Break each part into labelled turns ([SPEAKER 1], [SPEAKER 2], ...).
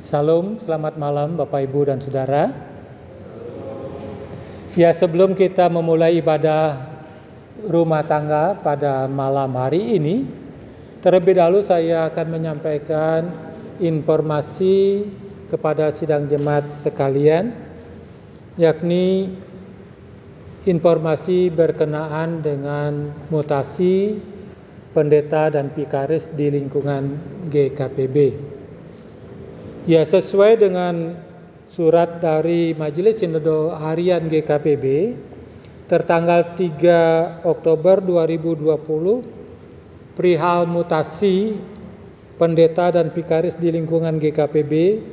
[SPEAKER 1] Salam, selamat malam Bapak Ibu dan Saudara. Ya, sebelum kita memulai ibadah rumah tangga pada malam hari ini, terlebih dahulu saya akan menyampaikan informasi kepada sidang jemaat sekalian, yakni informasi berkenaan dengan mutasi pendeta dan vikaris di lingkungan GKPB. Ya, sesuai dengan surat dari Majelis Sinode Harian GKPB tertanggal 3 Oktober 2020 perihal mutasi pendeta dan vikaris di lingkungan GKPB,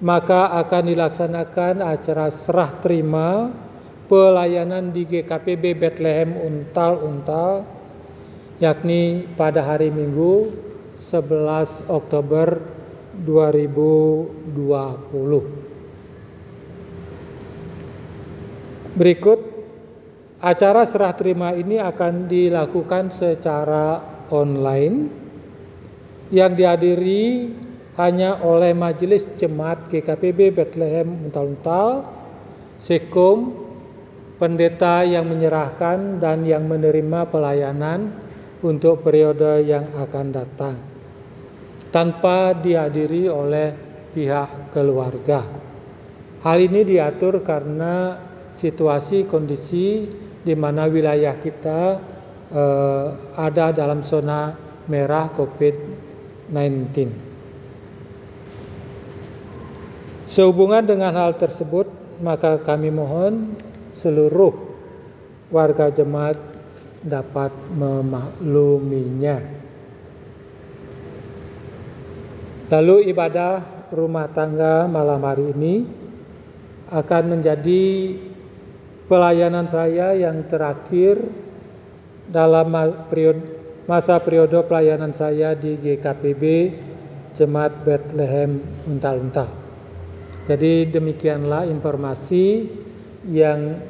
[SPEAKER 1] maka akan dilaksanakan acara serah terima pelayanan di GKPB Bethlehem Untal, yakni pada hari Minggu 11 Oktober 2020. Berikut acara serah terima ini akan dilakukan secara online yang dihadiri hanya oleh Majelis Jemaat GKPB Bethlehem Untal, Sekum, pendeta yang menyerahkan dan yang menerima pelayanan untuk periode yang akan datang, tanpa dihadiri oleh pihak keluarga. Hal ini diatur karena situasi kondisi di mana wilayah kita ada dalam zona merah COVID-19. Sehubungan dengan hal tersebut, maka kami mohon seluruh warga jemaat dapat memakluminya. Lalu ibadah rumah tangga malam hari ini akan menjadi pelayanan saya yang terakhir dalam masa periode pelayanan saya di GKPB Jemaat Bethlehem Untal. Jadi demikianlah informasi yang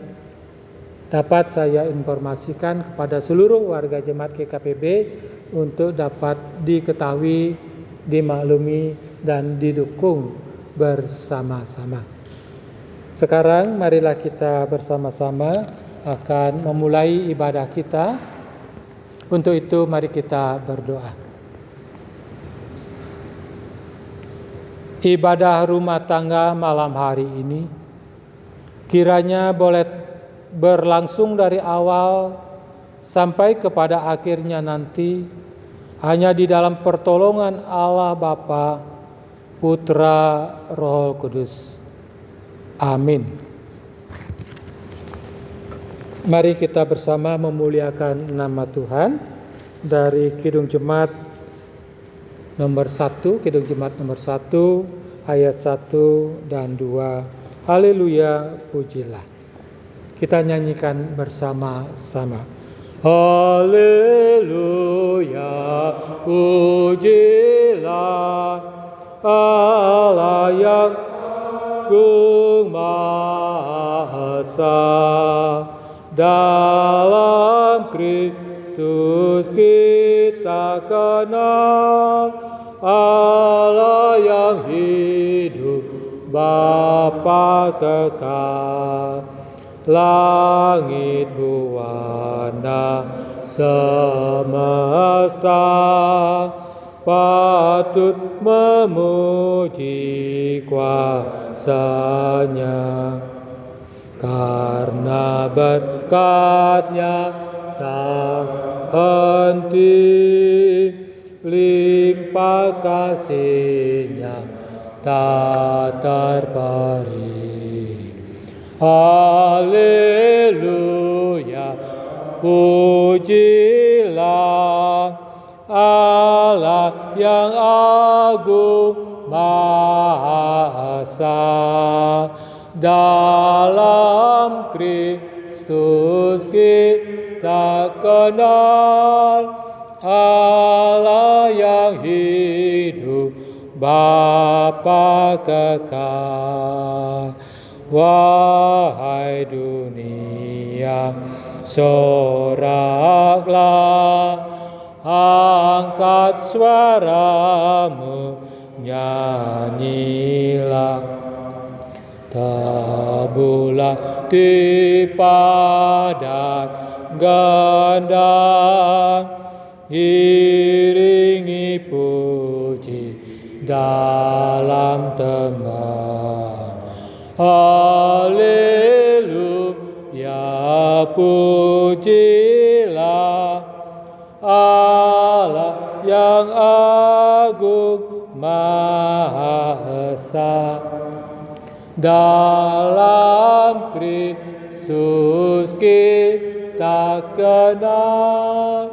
[SPEAKER 1] dapat saya informasikan kepada seluruh warga jemaat GKPB untuk dapat diketahui, dimaklumi dan didukung bersama-sama. Sekarang marilah kita bersama-sama akan memulai ibadah kita. Untuk itu mari kita berdoa. Ibadah rumah tangga malam hari ini kiranya boleh berlangsung dari awal sampai kepada akhirnya nanti hanya di dalam pertolongan Allah Bapa, Putra, Roh Kudus. Amin. Mari kita bersama memuliakan nama Tuhan dari Kidung Jemaat nomor 1, Kidung Jemaat nomor 1, ayat 1 dan 2. Haleluya, pujilah. Kita nyanyikan bersama-sama. Haleluya, pujilah Allah yang agung maha esa. Dalam Kristus kita kenal Allah yang hidup, Bapa kekal. Langit buana semesta patut memuji kuasa-Nya, karena berkat-Nya tak henti, limpah kasih-Nya tak terperi. Haleluya, pujilah Allah yang agung maha esa. Dalam Kristus kita kenal Allah yang hidup, Bapa kekal. Wahai dunia, soraklah, angkat suaramu, nyanyilah, tabulah di padan ganda, iringi puji dalam tembang. Haleluya, pujilah Allah yang agung maha esa. Dalam Kristus kita kenal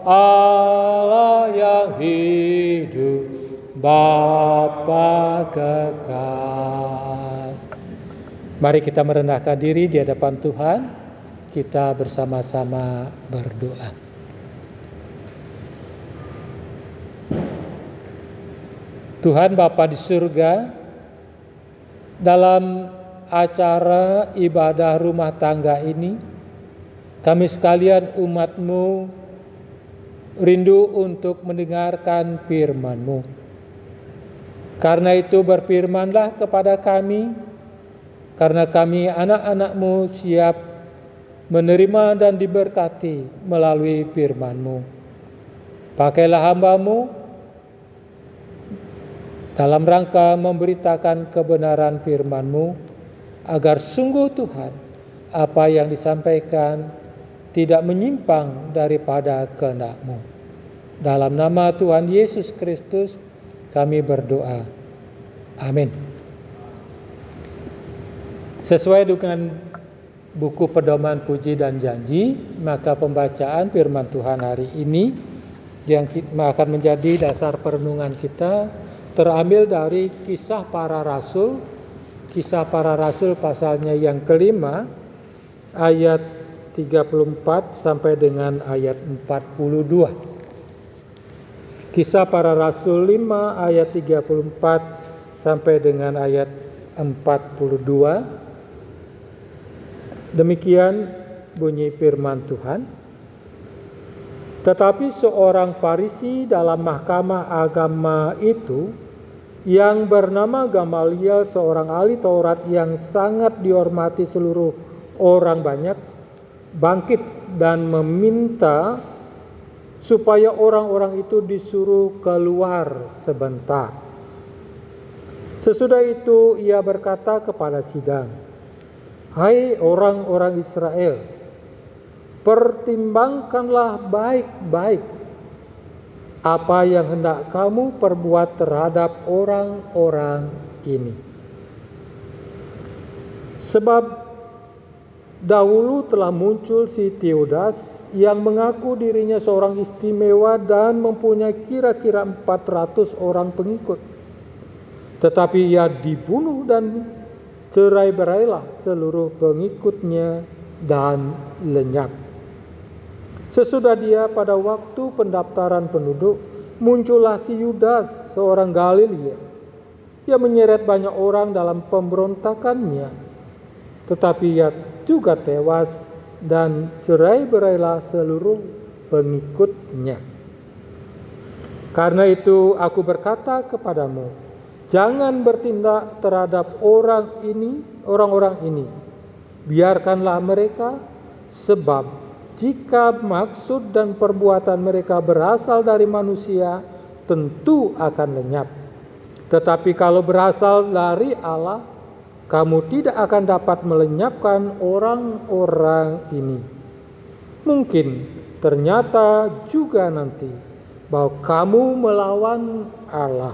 [SPEAKER 1] Allah yang hidup, Bapa kekal. Mari kita merendahkan diri di hadapan Tuhan. Kita bersama-sama berdoa. Tuhan Bapa di surga, dalam acara ibadah rumah tangga ini, kami sekalian umat-Mu rindu untuk mendengarkan firman-Mu. Karena itu berfirmanlah kepada kami, karena kami anak-anak-Mu siap menerima dan diberkati melalui firman-Mu. Pakailah hamba-Mu dalam rangka memberitakan kebenaran firman-Mu, agar sungguh Tuhan, apa yang disampaikan tidak menyimpang daripada kehendak-Mu. Dalam nama Tuhan Yesus Kristus kami berdoa. Amin. Sesuai dengan buku pedoman puji dan janji, maka pembacaan firman Tuhan hari ini yang akan menjadi dasar perenungan kita terambil dari Kisah Para Rasul. Kisah Para Rasul pasalnya yang kelima, ayat 34 sampai dengan ayat 42. Kisah Para Rasul 5 ayat 34 sampai dengan ayat 42. Demikian bunyi firman Tuhan. Tetapi seorang Farisi dalam mahkamah agama itu, yang bernama Gamaliel, seorang ahli Taurat yang sangat dihormati seluruh orang banyak, bangkit dan meminta supaya orang-orang itu disuruh keluar sebentar. Sesudah itu ia berkata kepada sidang, "Hai orang-orang Israel, pertimbangkanlah baik-baik apa yang hendak kamu perbuat terhadap orang-orang ini. Sebab dahulu telah muncul si Teudas yang mengaku dirinya seorang istimewa dan mempunyai kira-kira 400 orang pengikut. Tetapi ia dibunuh dan cerai-berailah seluruh pengikutnya dan lenyap. Sesudah dia pada waktu pendaftaran penduduk, muncullah si Yudas, seorang Galilea. Ia menyeret banyak orang dalam pemberontakannya, tetapi ia juga tewas dan cerai-berailah seluruh pengikutnya. Karena itu aku berkata kepadamu, jangan bertindak terhadap orang-orang ini. Biarkanlah mereka, sebab jika maksud dan perbuatan mereka berasal dari manusia, tentu akan lenyap. Tetapi kalau berasal dari Allah, kamu tidak akan dapat melenyapkan orang-orang ini. Mungkin ternyata juga nanti bahwa kamu melawan Allah."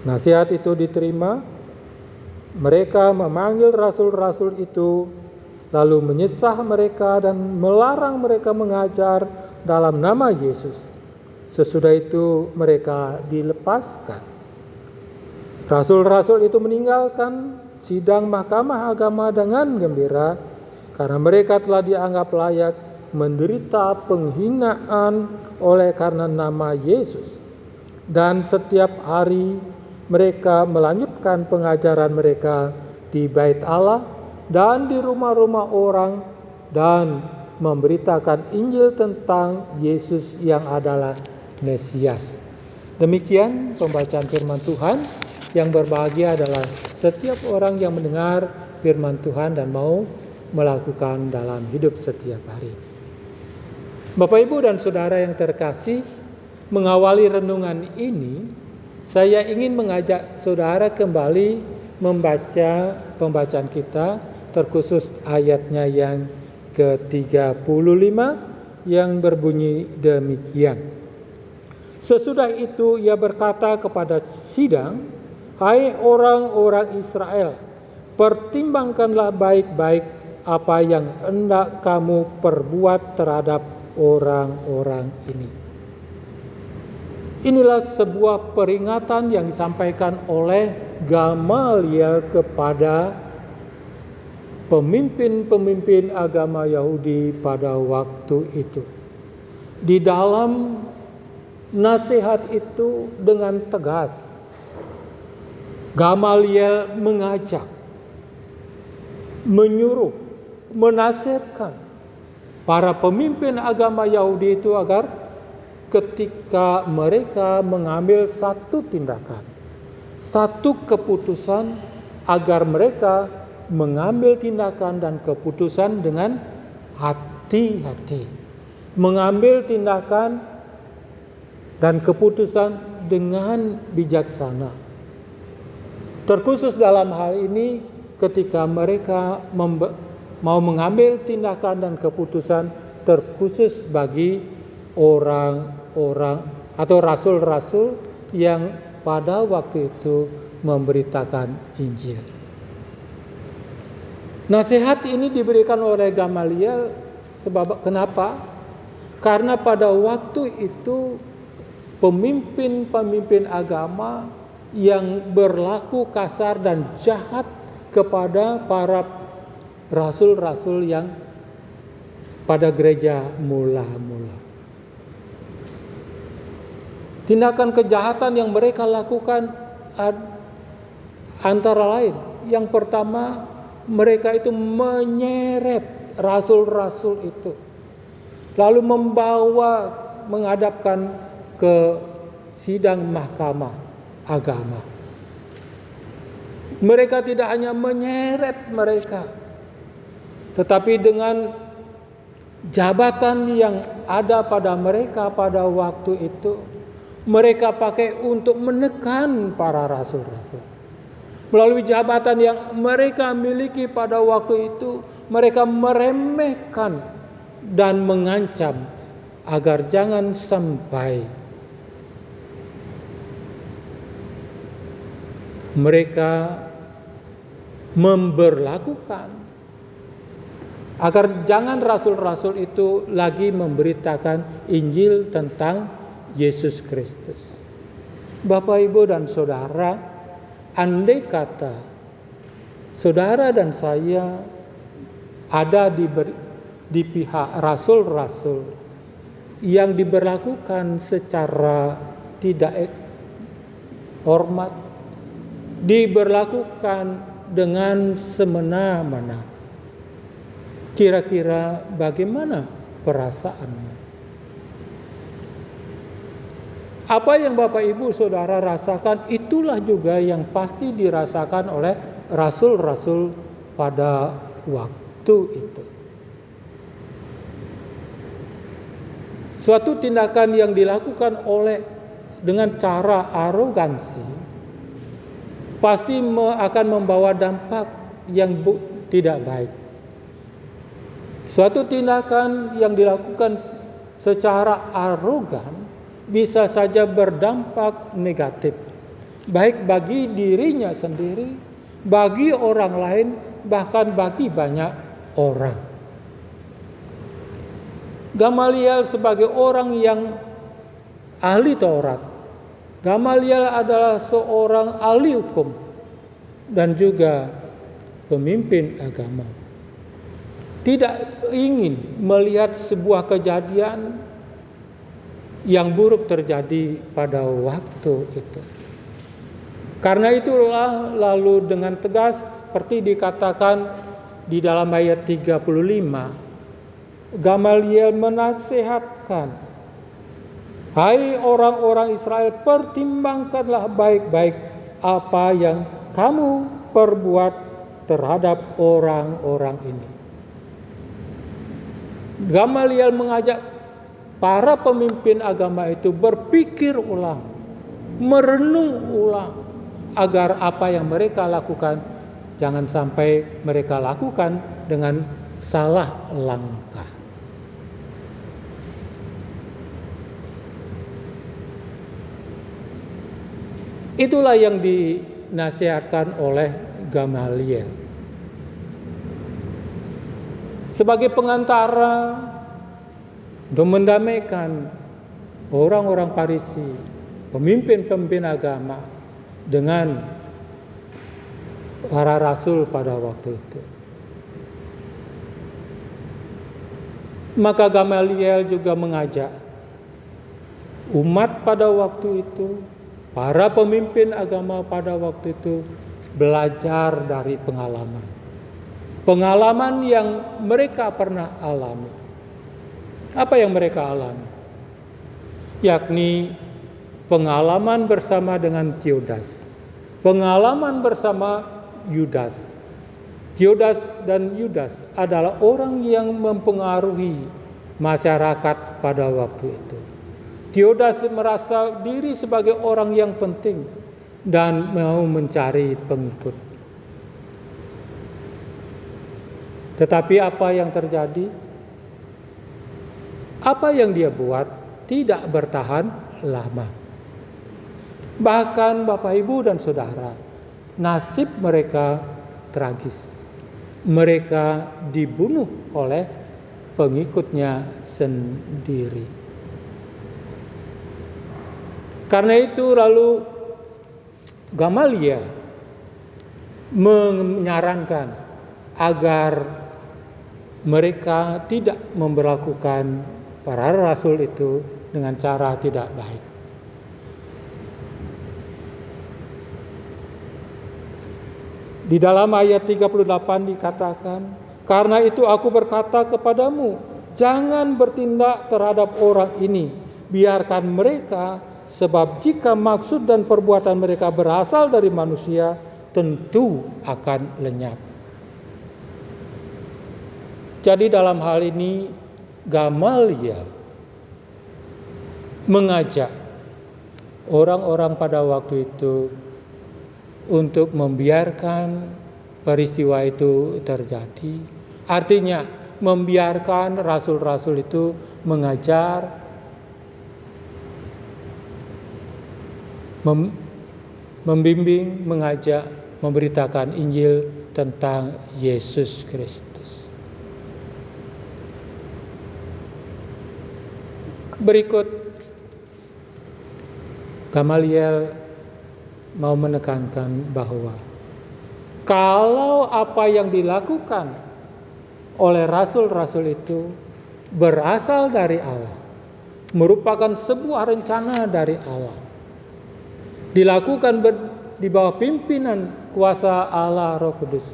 [SPEAKER 1] Nasihat itu diterima. Mereka memanggil rasul-rasul itu, lalu menyesah mereka dan melarang mereka mengajar dalam nama Yesus. Sesudah itu mereka dilepaskan. Rasul-rasul itu meninggalkan sidang mahkamah agama dengan gembira, karena mereka telah dianggap layak menderita penghinaan oleh karena nama Yesus. Dan setiap hari mereka melanjutkan pengajaran mereka di bait Allah dan di rumah-rumah orang, dan memberitakan Injil tentang Yesus yang adalah Mesias. Demikian pembacaan firman Tuhan. Yang berbahagia adalah setiap orang yang mendengar firman Tuhan dan mau melakukan dalam hidup setiap hari. Bapak, Ibu, dan Saudara yang terkasih, mengawali renungan ini, saya ingin mengajak saudara kembali membaca pembacaan kita, terkhusus ayatnya yang ke-35 yang berbunyi demikian. Sesudah itu ia berkata kepada sidang, "Hai orang-orang Israel, pertimbangkanlah baik-baik apa yang hendak kamu perbuat terhadap orang-orang ini." Inilah sebuah peringatan yang disampaikan oleh Gamaliel kepada pemimpin-pemimpin agama Yahudi pada waktu itu. Di dalam nasihat itu dengan tegas, Gamaliel mengajak, menyuruh, menasihatkan para pemimpin agama Yahudi itu agar ketika mereka mengambil satu tindakan, satu keputusan, agar mereka mengambil tindakan dan keputusan dengan hati-hati. Mengambil tindakan dan keputusan dengan bijaksana. Terkhusus dalam hal ini ketika mereka mau mengambil tindakan dan keputusan terkhusus bagi orang-orang atau rasul-rasul yang pada waktu itu memberitakan Injil. Nasihat ini diberikan oleh Gamaliel sebab kenapa? Karena pada waktu itu pemimpin-pemimpin agama yang berlaku kasar dan jahat kepada para rasul-rasul yang pada gereja mula-mula. Tindakan kejahatan yang mereka lakukan antara lain, yang pertama, mereka itu menyeret rasul-rasul itu, lalu menghadapkan ke sidang mahkamah agama. Mereka tidak hanya menyeret mereka, tetapi dengan jabatan yang ada pada mereka pada waktu itu, mereka pakai untuk menekan para rasul-rasul. Melalui jabatan yang mereka miliki pada waktu itu, mereka meremehkan dan mengancam agar jangan sampai mereka memberlakukan, agar jangan rasul-rasul itu lagi memberitakan Injil tentang Yesus Kristus. Bapak, Ibu, dan Saudara, andai kata saudara dan saya ada di pihak rasul-rasul yang diberlakukan secara tidak hormat, diberlakukan dengan semena-mena, kira-kira bagaimana perasaannya? Apa yang Bapak, Ibu, Saudara rasakan, itulah juga yang pasti dirasakan oleh rasul-rasul pada waktu itu. Suatu tindakan yang dilakukan dengan cara arogansi pasti akan membawa dampak yang tidak baik. Suatu tindakan yang dilakukan secara arogan bisa saja berdampak negatif, baik bagi dirinya sendiri, bagi orang lain, bahkan bagi banyak orang. Gamaliel sebagai orang yang ahli Taurat, Gamaliel adalah seorang ahli hukum dan juga pemimpin agama, tidak ingin melihat sebuah kejadian yang buruk terjadi pada waktu itu. Karena itulah lalu dengan tegas seperti dikatakan di dalam ayat 35, Gamaliel menasihatkan Hai orang-orang Israel, pertimbangkanlah baik-baik apa yang kamu perbuat terhadap orang-orang ini. Gamaliel mengajak para pemimpin agama itu berpikir ulang, merenung ulang, agar apa yang mereka lakukan jangan sampai mereka lakukan dengan salah langkah. Itulah yang dinasihatkan oleh Gamaliel. Sebagai pengantara untuk mendamaikan orang-orang Farisi, pemimpin-pemimpin agama dengan para rasul pada waktu itu. Maka Gamaliel juga mengajak umat pada waktu itu, para pemimpin agama pada waktu itu belajar dari pengalaman yang mereka pernah alami. Apa yang mereka alami? Yakni pengalaman bersama dengan Teudas, pengalaman bersama Yudas. Teudas dan Yudas adalah orang yang mempengaruhi masyarakat pada waktu itu. Teudas merasa diri sebagai orang yang penting dan mau mencari pengikut. Tetapi apa yang terjadi? Apa yang dia buat tidak bertahan lama. Bahkan Bapak Ibu dan Saudara, nasib mereka tragis. Mereka dibunuh oleh pengikutnya sendiri. Karena itu lalu Gamaliel menyarankan agar mereka tidak memperlakukan para rasul itu dengan cara tidak baik. Di dalam ayat 38 dikatakan, "Karena itu aku berkata kepadamu, jangan bertindak terhadap orang ini, biarkan mereka, sebab jika maksud dan perbuatan mereka berasal dari manusia, tentu akan lenyap." Jadi dalam hal ini Gamaliel mengajak orang-orang pada waktu itu untuk membiarkan peristiwa itu terjadi. Artinya membiarkan rasul-rasul itu mengajar, membimbing, mengajak, memberitakan Injil tentang Yesus Kristus. Berikut Gamaliel mau menekankan bahwa kalau apa yang dilakukan oleh rasul-rasul itu berasal dari Allah, merupakan sebuah rencana dari Allah, dilakukan di bawah pimpinan kuasa Allah Roh Kudus,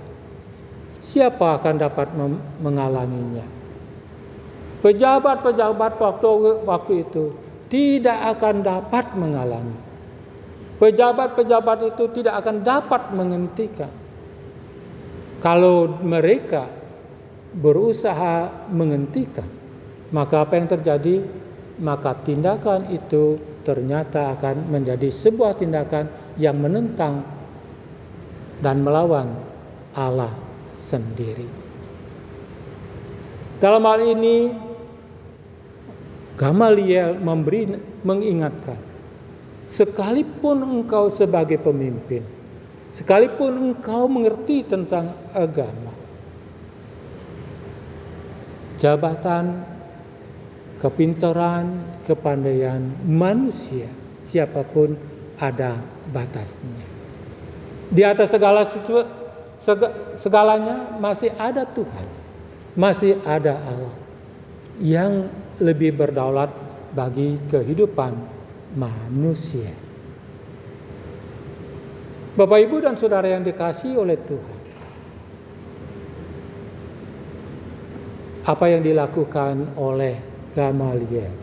[SPEAKER 1] siapa akan dapat menghalanginya? Pejabat-pejabat waktu itu tidak akan dapat menghalangi. Pejabat-pejabat itu tidak akan dapat menghentikan. Kalau mereka berusaha menghentikan, maka apa yang terjadi? Maka tindakan itu ternyata akan menjadi sebuah tindakan yang menentang dan melawan Allah sendiri. Dalam hal ini Gamaliel mengingatkan, sekalipun engkau sebagai pemimpin, sekalipun engkau mengerti tentang agama, jabatan, kepintaran, kepandaian manusia, siapapun ada batasnya. Di atas segalanya masih ada Tuhan, masih ada Allah yang lebih berdaulat bagi kehidupan manusia. Bapak, Ibu, dan Saudara yang dikasihi oleh Tuhan, apa yang dilakukan oleh Gamaliel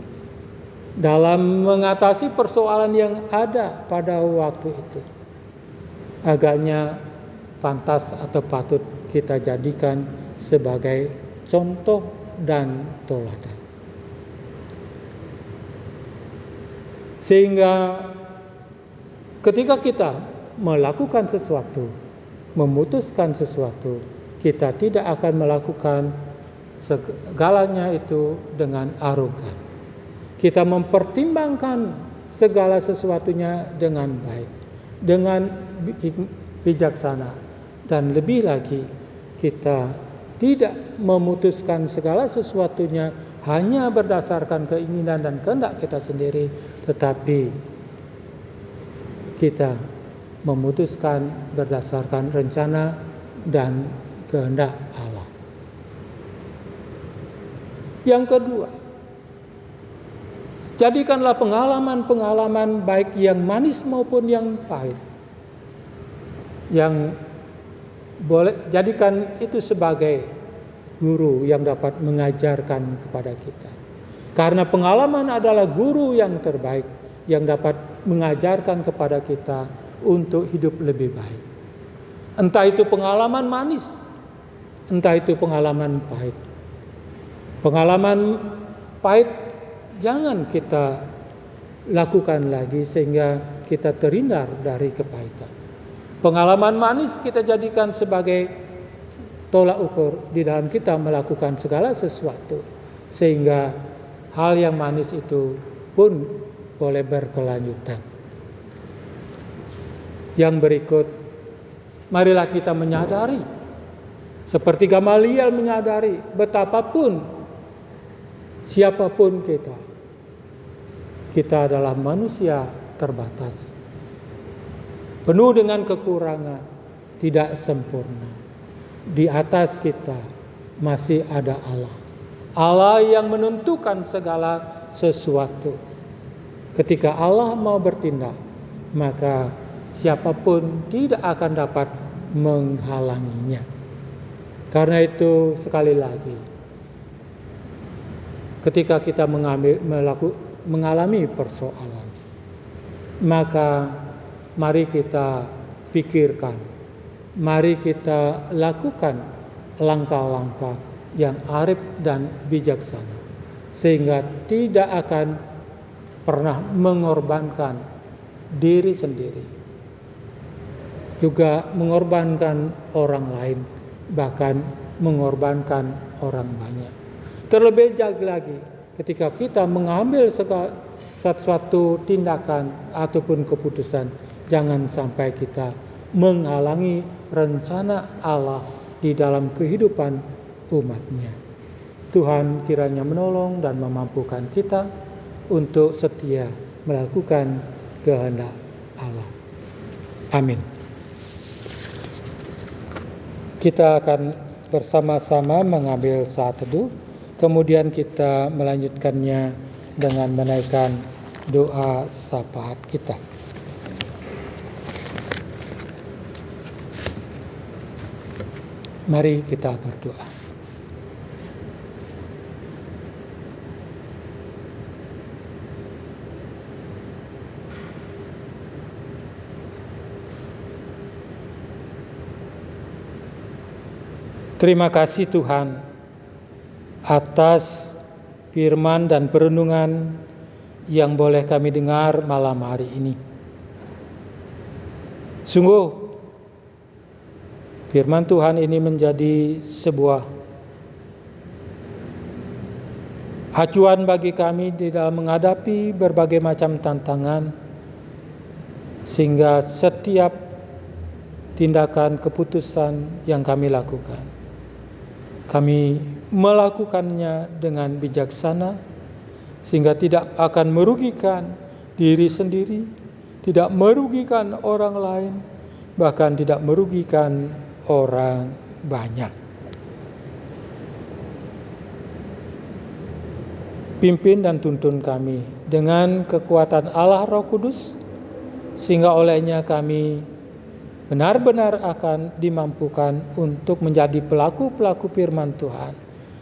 [SPEAKER 1] dalam mengatasi persoalan yang ada pada waktu itu. Agaknya pantas atau patut kita jadikan sebagai contoh dan teladan. Sehingga ketika kita melakukan sesuatu, memutuskan sesuatu, kita tidak akan melakukan segalanya itu dengan arogan. Kita mempertimbangkan segala sesuatunya dengan baik, dengan bijaksana, dan lebih lagi kita tidak memutuskan segala sesuatunya hanya berdasarkan keinginan dan kehendak kita sendiri, tetapi kita memutuskan berdasarkan rencana dan kehendak Allah. Yang kedua, jadikanlah pengalaman-pengalaman baik yang manis maupun yang pahit, yang boleh jadikan itu sebagai guru yang dapat mengajarkan kepada kita. Karena pengalaman adalah guru yang terbaik yang dapat mengajarkan kepada kita untuk hidup lebih baik. Entah itu pengalaman manis, entah itu pengalaman pahit. Pengalaman pahit jangan kita lakukan lagi sehingga kita terhindar dari kepahitan. Pengalaman manis kita jadikan sebagai tolak ukur di dalam kita melakukan segala sesuatu, sehingga hal yang manis itu pun boleh berkelanjutan. Yang berikut, marilah kita menyadari, seperti Gamaliel menyadari, betapapun siapapun kita adalah manusia terbatas, penuh dengan kekurangan, tidak sempurna. Di atas kita masih ada Allah. Allah yang menentukan segala sesuatu. Ketika Allah mau bertindak, maka siapapun tidak akan dapat menghalanginya. Karena itu sekali lagi, ketika kita mengalami persoalan, maka mari kita pikirkan, mari kita lakukan langkah-langkah yang arif dan bijaksana, sehingga tidak akan pernah mengorbankan diri sendiri, juga mengorbankan orang lain, bahkan mengorbankan orang banyak. Terlebih lagi ketika kita mengambil suatu tindakan ataupun keputusan, jangan sampai kita menghalangi rencana Allah di dalam kehidupan umatnya. Tuhan kiranya menolong dan memampukan kita untuk setia melakukan kehendak Allah. Amin. Kita akan bersama-sama mengambil saat teduh, kemudian kita melanjutkannya dengan menaikkan doa syafaat kita. Mari kita berdoa. Terima kasih Tuhan atas firman dan perenungan yang boleh kami dengar malam hari ini. Sungguh firman Tuhan ini menjadi sebuah acuan bagi kami di dalam menghadapi berbagai macam tantangan, sehingga setiap tindakan keputusan yang kami lakukan, kami melakukannya dengan bijaksana, sehingga tidak akan merugikan diri sendiri, tidak merugikan orang lain, bahkan tidak merugikan orang banyak. Pimpin dan tuntun kami dengan kekuatan Allah Roh Kudus, sehingga olehnya kami benar-benar akan dimampukan untuk menjadi pelaku-pelaku firman Tuhan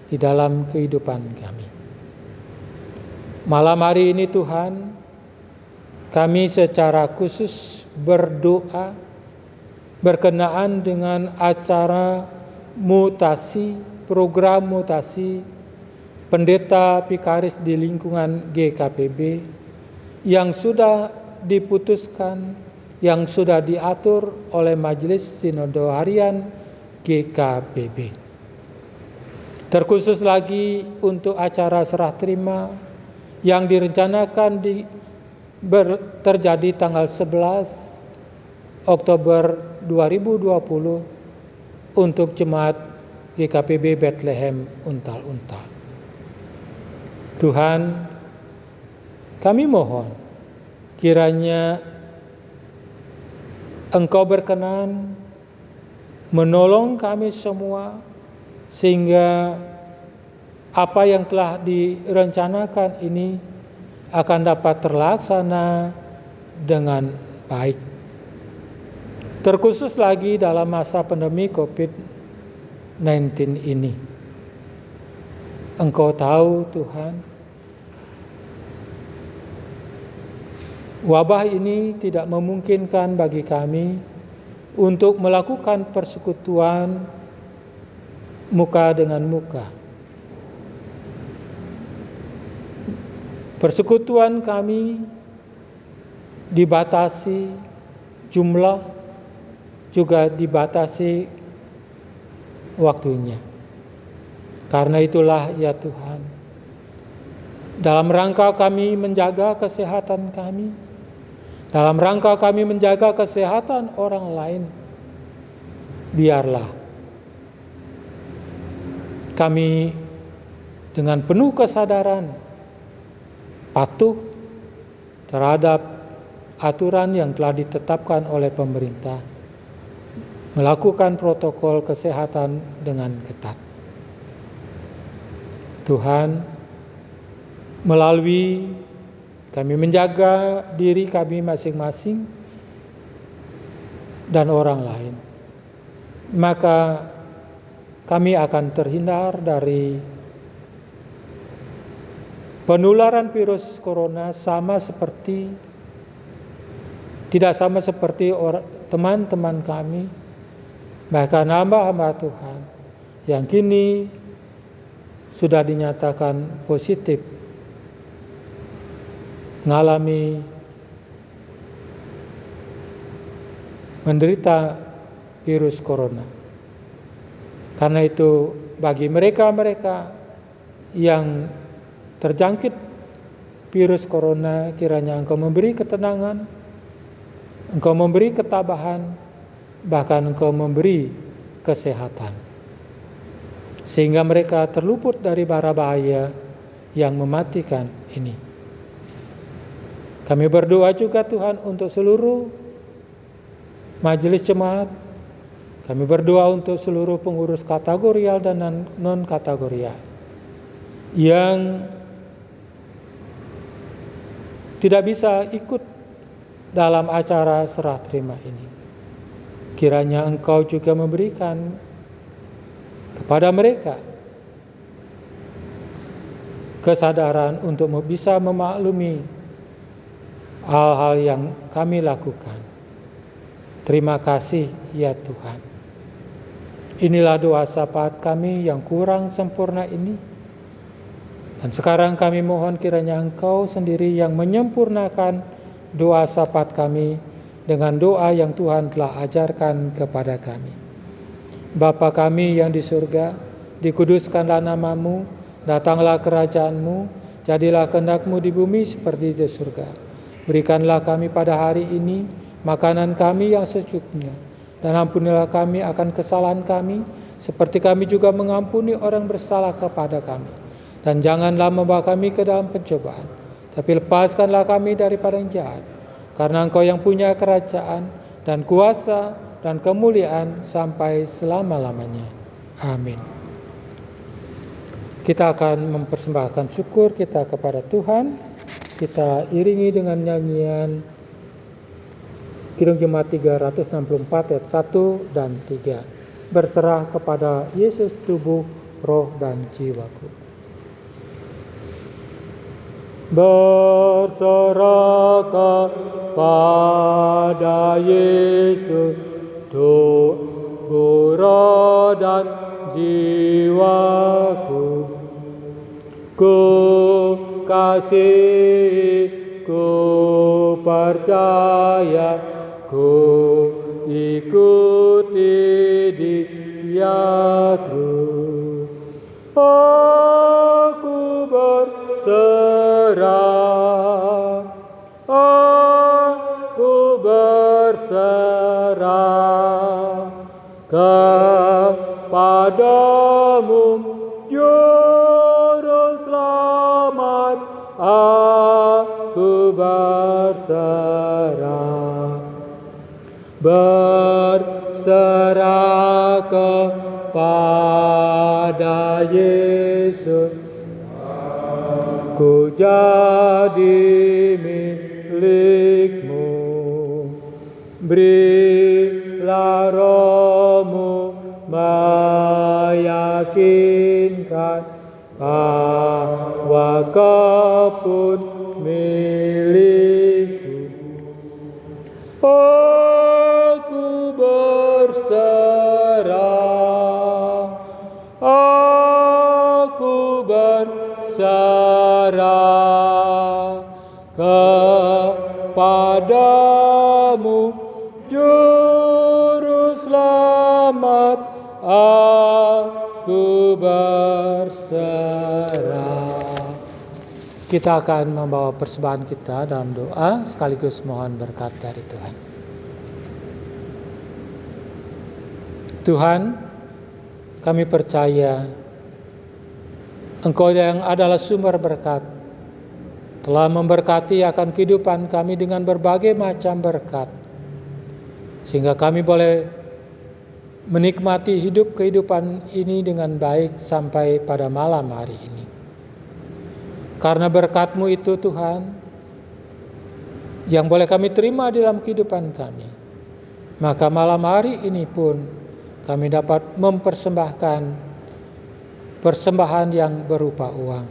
[SPEAKER 1] di dalam kehidupan kami. Malam hari ini Tuhan, kami secara khusus berdoa berkenaan dengan acara mutasi, program mutasi pendeta Pikaris di lingkungan GKPB yang sudah diputuskan, yang sudah diatur oleh Majelis Sinode Harian GKPB. Terkhusus lagi untuk acara serah terima yang direncanakan terjadi tanggal 11 Oktober 2020 untuk Jemaat GKPB Bethlehem Untal-Untal. Tuhan, kami mohon kiranya Engkau berkenan menolong kami semua sehingga apa yang telah direncanakan ini akan dapat terlaksana dengan baik. Terkhusus lagi dalam masa pandemi COVID-19 ini. Engkau tahu Tuhan, wabah ini tidak memungkinkan bagi kami untuk melakukan persekutuan muka dengan muka. Persekutuan kami dibatasi jumlah, juga dibatasi waktunya. Karena itulah ya Tuhan, dalam rangka kami menjaga kesehatan kami, dalam rangka kami menjaga kesehatan orang lain, biarlah kami dengan penuh kesadaran patuh terhadap aturan yang telah ditetapkan oleh pemerintah, melakukan protokol kesehatan dengan ketat. Tuhan, melalui kami menjaga diri kami masing-masing dan orang lain, maka kami akan terhindar dari penularan virus corona tidak sama seperti teman-teman kami, bahkan hamba-hamba Tuhan yang kini sudah dinyatakan positif mengalami menderita virus corona. Karena itu bagi mereka-mereka yang terjangkit virus corona, kiranya Engkau memberi ketenangan, Engkau memberi ketabahan, bahkan Engkau memberi kesehatan, sehingga mereka terluput dari bara bahaya yang mematikan ini. Kami berdoa juga Tuhan untuk seluruh majelis jemaat. Kami berdoa untuk seluruh pengurus kategorial dan non-kategorial yang tidak bisa ikut dalam acara serah terima ini. Kiranya Engkau juga memberikan kepada mereka kesadaran untuk bisa memaklumi hal-hal yang kami lakukan. Terima kasih ya Tuhan. Inilah doa syafaat kami yang kurang sempurna ini. Dan sekarang kami mohon kiranya Engkau sendiri yang menyempurnakan doa syafaat kami dengan doa yang Tuhan telah ajarkan kepada kami. Bapa kami yang di surga, dikuduskanlah nama-Mu, datanglah kerajaan-Mu, jadilah kehendak-Mu di bumi seperti di surga. Berikanlah kami pada hari ini makanan kami yang secukupnya, dan ampunilah kami akan kesalahan kami, seperti kami juga mengampuni orang bersalah kepada kami. Dan janganlah membawa kami ke dalam pencobaan, tapi lepaskanlah kami daripada yang jahat. Karena Engkau yang punya kerajaan dan kuasa dan kemuliaan sampai selama-lamanya. Amin. Kita akan mempersembahkan syukur kita kepada Tuhan. Kita iringi dengan nyanyian Kidung Jemaat 364 ayat 1 dan 3. Berserah kepada Yesus tubuh, roh dan jiwaku. berserah pada Yesus, tubuh roh dan jiwaku. Ku kasih, ku percaya, ku ikuti Dia terus. Aku berserah, aku berserah kepadamu, Juru Selamat. Aku berserah kepada Yesus, ku jadi milik-Mu. Berilah Roh-Mu meyakinkan bahwa Kau pun milik-Ku. Aku berserah, aku berserah kepadamu, Juru Selamat. Aku berserah. Kita akan membawa persembahan kita dalam doa sekaligus mohon berkat dari Tuhan. Tuhan, kami percaya Engkau yang adalah sumber berkat, telah memberkati akan kehidupan kami dengan berbagai macam berkat, sehingga kami boleh menikmati kehidupan ini dengan baik sampai pada malam hari ini. Karena berkat-Mu itu Tuhan, yang boleh kami terima dalam kehidupan kami, maka malam hari ini pun kami dapat mempersembahkan persembahan yang berupa uang.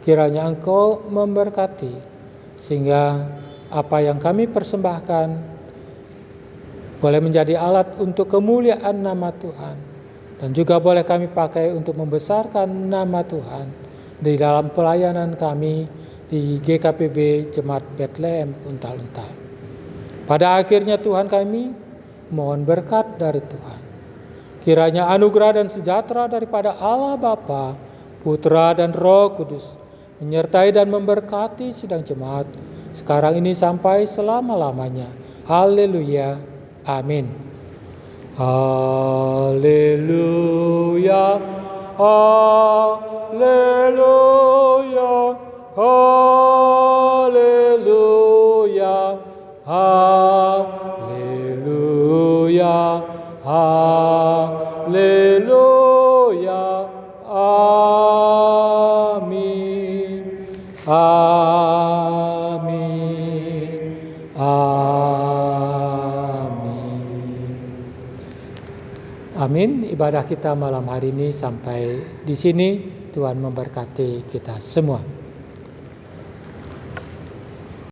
[SPEAKER 1] Kiranya Engkau memberkati, sehingga apa yang kami persembahkan boleh menjadi alat untuk kemuliaan nama Tuhan, dan juga boleh kami pakai untuk membesarkan nama Tuhan di dalam pelayanan kami di GKPB Jemaat Bethlehem Untal-Untal. Pada akhirnya Tuhan, kami mohon berkat dari Tuhan. Kiranya anugerah dan sejahtera daripada Allah Bapa, Putra dan Roh Kudus menyertai dan memberkati sidang jemaat sekarang ini sampai selama-lamanya. Haleluya. Amin. Haleluya. Haleluya, haleluya, haleluya, haleluya, amin, amin, amin. Amin. Ibadah kita malam hari ini sampai di sini. Tuhan memberkati kita semua.